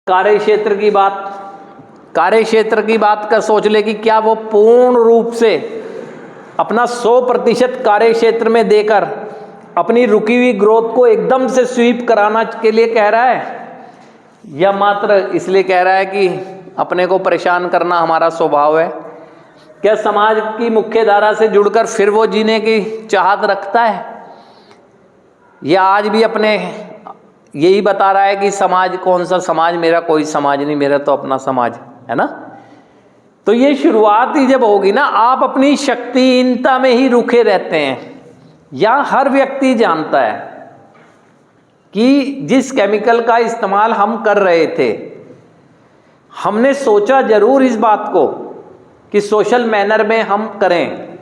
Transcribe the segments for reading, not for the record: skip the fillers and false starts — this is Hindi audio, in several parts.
कार्य क्षेत्र की बात का सोच ले कि क्या वो पूर्ण रूप से अपना 100% कार्य क्षेत्र में देकर अपनी रुकी हुई ग्रोथ को एकदम से स्वीप कराना के लिए कह रहा है, या मात्र इसलिए कह रहा है कि अपने को परेशान करना हमारा स्वभाव है? क्या समाज की मुख्य धारा से जुड़कर फिर वो जीने की चाहत रखता है, या आज भी अपने यही बता रहा है कि समाज कौन सा समाज, मेरा कोई समाज नहीं, मेरा तो अपना समाज है ना? तो ये शुरुआत ही जब होगी ना, आप अपनी शक्तिहीनता में ही रुके रहते हैं। यहाँ हर व्यक्ति जानता है कि जिस केमिकल का इस्तेमाल हम कर रहे थे, हमने सोचा जरूर इस बात को कि सोशल मैनर में हम करें,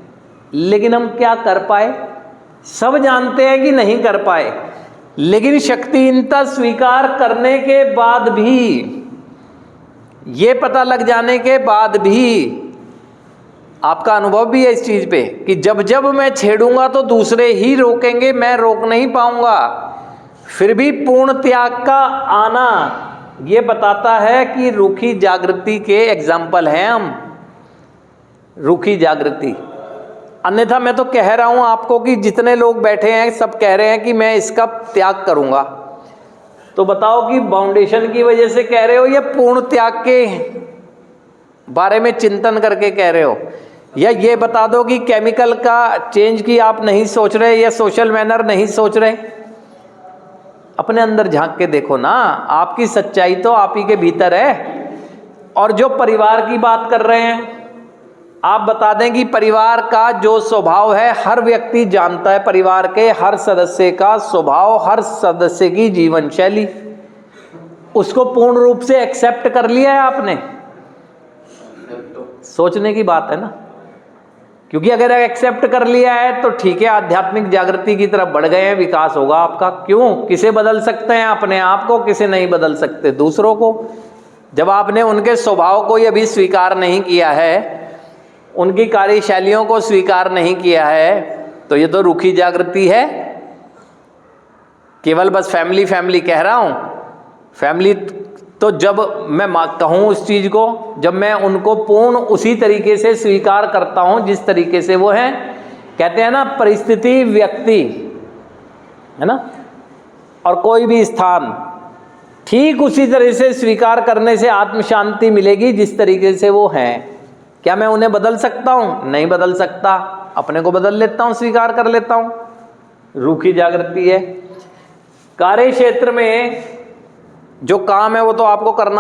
लेकिन हम क्या कर पाए? सब जानते हैं कि नहीं कर पाए। लेकिन शक्तिहीनता स्वीकार करने के बाद भी, ये पता लग जाने के बाद भी, आपका अनुभव भी है इस चीज पे कि जब जब मैं छेड़ूंगा तो दूसरे ही रोकेंगे, मैं रोक नहीं पाऊंगा। फिर भी पूर्ण त्याग का आना ये बताता है कि रूखी जागृति के एग्जाम्पल हैं हम, रूखी जागृति। अन्यथा मैं तो कह रहा हूं आपको कि जितने लोग बैठे हैं सब कह रहे हैं कि मैं इसका त्याग करूंगा, तो बताओ कि फाउंडेशन की वजह से कह रहे हो या पूर्ण त्याग के बारे में चिंतन करके कह रहे हो? या ये बता दो कि केमिकल का चेंज की आप नहीं सोच रहे या सोशल मैनर नहीं सोच रहे। अपने अंदर झांक के देखो ना, आपकी सच्चाई तो आप ही के भीतर है। और जो परिवार की बात कर रहे हैं, आप बता दें कि परिवार का जो स्वभाव है हर व्यक्ति जानता है, परिवार के हर सदस्य का स्वभाव, हर सदस्य की जीवन शैली, उसको पूर्ण रूप से एक्सेप्ट कर लिया है आपने? सोचने की बात है ना, क्योंकि अगर एक्सेप्ट कर लिया है तो ठीक है, आध्यात्मिक जागृति की तरफ बढ़ गए हैं, विकास होगा आपका। क्यों? किसे बदल सकते हैं? अपने आप को। किसे नहीं बदल सकते? दूसरों को। जब आपने उनके स्वभाव को ये भी स्वीकार नहीं किया है, उनकी कार्यशैलियों को स्वीकार नहीं किया है, तो ये तो रूखी जागृति है। केवल बस फैमिली फैमिली कह रहा हूं। फैमिली तो जब मैं कहूं उस चीज को, जब मैं उनको पूर्ण उसी तरीके से स्वीकार करता हूं जिस तरीके से वो हैं। कहते हैं ना, परिस्थिति, व्यक्ति, है ना, और कोई भी स्थान ठीक उसी तरह से स्वीकार करने से आत्म शांति मिलेगी जिस तरीके से वो हैं। क्या मैं उन्हें बदल सकता हूं? नहीं बदल सकता। अपने को बदल लेता हूं, स्वीकार कर लेता हूं। रूखी जागृति है। कार्य क्षेत्र में जो काम है वो तो आपको करना